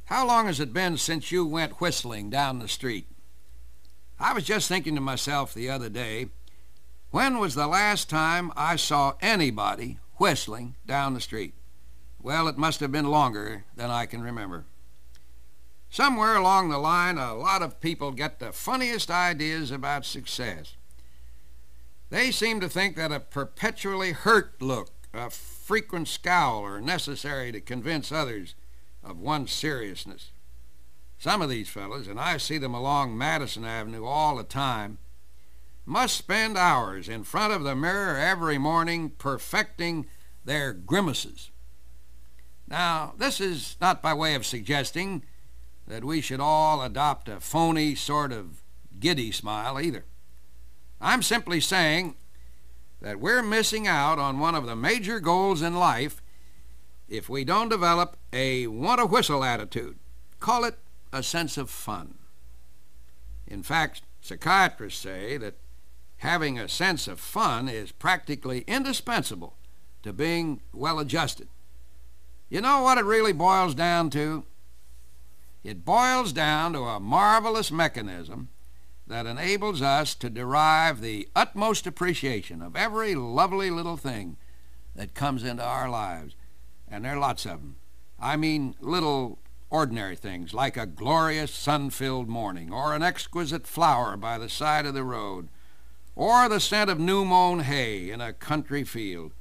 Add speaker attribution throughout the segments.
Speaker 1: How long has it been since you went whistling down the street? I was just thinking to myself the other day, when was the last time I saw anybody whistling down the street? Well, it must have been longer than I can remember. Somewhere along the line, a lot of people get the funniest ideas about success. They seem to think that a perpetually hurt look, a frequent scowl, are necessary to convince others of one's seriousness. Some of these fellows, and I see them along Madison Avenue all the time, must spend hours in front of the mirror every morning perfecting their grimaces. Now, this is not by way of suggesting that we should all adopt a phony sort of giddy smile either. I'm simply saying that we're missing out on one of the major goals in life if we don't develop a want-to-whistle attitude. Call it a sense of fun. In fact, psychiatrists say that having a sense of fun is practically indispensable to being well-adjusted. You know what it really boils down to? It boils down to a marvelous mechanism that enables us to derive the utmost appreciation of every lovely little thing that comes into our lives. And there are lots of them. I mean little ordinary things like a glorious sun-filled morning, or an exquisite flower by the side of the road, or the scent of new-mown hay in a country field,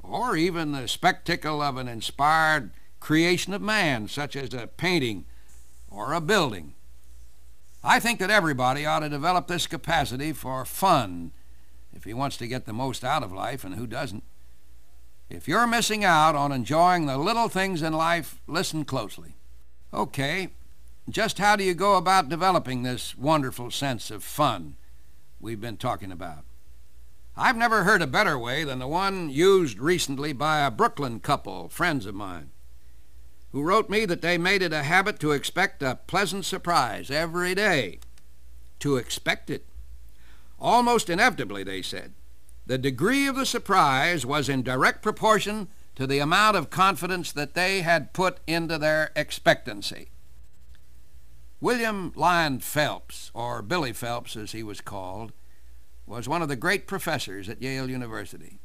Speaker 1: or even the spectacle of an inspired creation of man, such as a painting or a building. I think that everybody ought to develop this capacity for fun if he wants to get the most out of life, and who doesn't? If you're missing out on enjoying the little things in life, listen closely. Okay, just how do you go about developing this wonderful sense of fun we've been talking about? I've never heard a better way than the one used recently by a Brooklyn couple, friends of mine, who wrote me that they made it a habit to expect a pleasant surprise every day. To expect it. Almost inevitably, they said, the degree of the surprise was in direct proportion to the amount of confidence that they had put into their expectancy. William Lyon Phelps, or Billy Phelps as he was called, was one of the great professors at Yale University.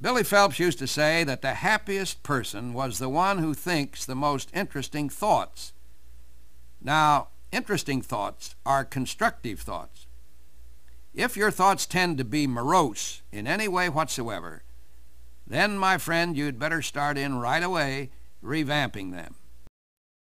Speaker 1: Billy Phelps used to say that the happiest person was the one who thinks the most interesting thoughts. Now, interesting thoughts are constructive thoughts. If your thoughts tend to be morose in any way whatsoever, then, my friend, you'd better start in right away revamping them.